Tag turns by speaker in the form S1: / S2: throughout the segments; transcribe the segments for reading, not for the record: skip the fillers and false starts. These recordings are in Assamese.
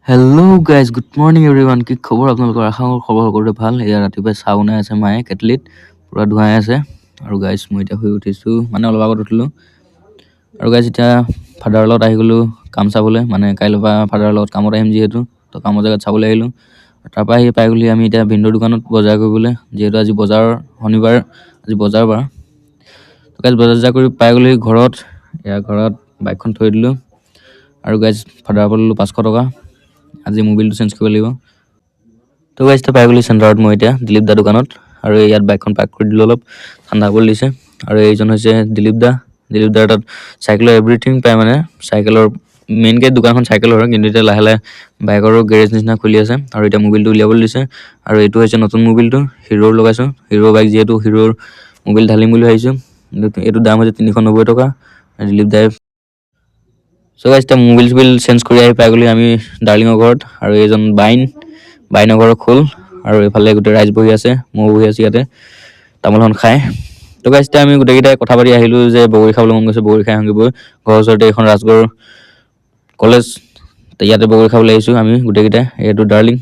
S1: hello' guys good morning everyone কি খবৰ আপোনালোকৰ আশা কৰোঁ খবৰ সকলোৰে ভাল এয়া ৰাতিপুৱাই চাহ বনাই আছে মায়ে কেটলিত পূৰা ধুৱাই আছে আৰু গাইজ মই এতিয়া শুই উঠিছোঁ মানে অলপ আগত উঠিলোঁ আৰু গাইজ এতিয়া ফাদাৰৰ লগত আহি গ'লোঁ কাম চাবলৈ মানে কাইলৈৰ পৰা ফাদাৰৰ লগত কামত আহিম যিহেতু তো কামৰ জেগাত চাবলৈ আহিলোঁ তাৰপৰা আহি পাই গ'লি আমি এতিয়া ভিনদেউৰ দোকানত বজাৰ কৰিবলৈ যিহেতু আজি বজাৰ শনিবাৰ আজি বজাৰ বাৰ তো গাইজ বজাৰ কৰি পাই গ'লি ঘৰত এয়া ঘৰত বাইকখন থৈ দিলোঁ আৰু গাইজ ফাদাৰৰ পৰা ল'লোঁ 500 টকা আজি মোবাইলটো চেঞ্জ কৰিব লাগিব তো গাইজ এতিয়া পাই গ'লি চেণ্টাৰত মই এতিয়া দিলীপ দা দোকানত আৰু ইয়াত বাইকখন পাৰ্ক কৰি দিলোঁ অলপ ঠাণ্ডা কৰি দিছে আৰু এইজন হৈছে দিলীপ দাৰ তাত চাইকেলৰ এভৰিথিং পায় মানে চাইকেলৰ মেইনকৈ দোকানখন চাইকেলৰ হয় কিন্তু এতিয়া লাহে লাহে বাইকৰো গেৰেজ নিচিনা খুলি আছে আৰু এতিয়া মোবাইলটো উলিয়াবলৈ দিছে আৰু এইটো হৈছে নতুন মোবাইলটো হিৰ'ৰ লগাইছোঁ হিৰ' বাইক যিহেতু হিৰ'ৰ মোবাইল ঢালিম বুলি ভাবিছোঁ এইটো দাম হৈছে 390 টকা দিলীপ দাই চ' গাইজ এতিয়া মোবাইল চোবাইল চেঞ্জ কৰি আহি পাই গ'লি আমি ডাৰ্লিঙৰ ঘৰত আৰু এইজন বাইনৰ ঘৰৰ খোল আৰু এইফালে গোটেই ৰাইজ বহি আছে মই বহি আছোঁ ইয়াতে তামোলখন খাই তো গাইজ এতিয়া আমি গোটেইকেইটাই কথা পাতি আহিলোঁ যে বগৰী খাবলৈ মন গৈছে বগৰী খাই আহোঁগৈ ঘৰৰ ওচৰতে এইখন ৰাজগড় কলেজ ইয়াতে বগৰী খাবলৈ আহিছোঁ আমি গোটেইকেইটাই এইটো ডাৰ্লিং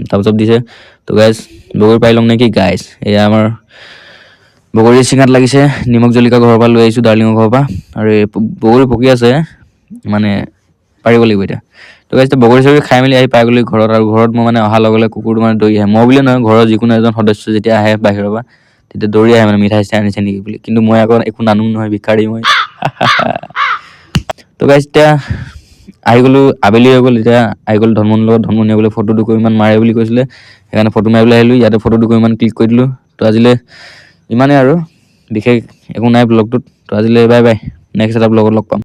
S1: তাৰপিছত দিছে তো গাইজ বগৰী পাই লওঁ নে কি গাইজ এয়া আমাৰ বগৰী চিঙাত লাগিছে নিমখ জলকীয়া ঘৰৰ পৰা লৈ আহিছোঁ ডাৰ্লিঙৰ ঘৰৰ পৰা আৰু এই বগৰী পকি আছে মানে পাৰিব লাগিব এতিয়া তো গাইজ এতিয়া বগৰী চগৰী খাই মেলি আহি পাই গ'লি ঘৰত আৰু ঘৰত মই মানে অহাৰ লগে লগে কুকুৰটো মানে দৌৰি আহে মই বুলিয়ে নহয় ঘৰৰ যিকোনো এজন সদস্য যেতিয়া আহে বাহিৰৰ পৰা তেতিয়া দৌৰি আহে মানে মিঠাই চিঠাই আনিছে নেকি বুলি কিন্তু মই আকৌ একো নানো নহয় ভিক্ষাৰী মই তো গাইজ এতিয়া আহি গ'লোঁ আবেলি হৈ গ'ল এতিয়া আহি গ'ল ধনমনিৰ লগত ধনমনিয়ে বোলে ফটো দুকপিমান মাৰে বুলি কৈছিলে সেইকাৰণে ফটো মাৰিবলৈ আহিলোঁ ইয়াতে ফটো দুকপিমান ক্লিক কৰি দিলোঁ তো আজিলৈ ইমানেই আৰু বিশেষ একো নাই ব্লগটোত তো আজিলৈ বাই বাই নেক্সট এটা ব্লগত লগ পাম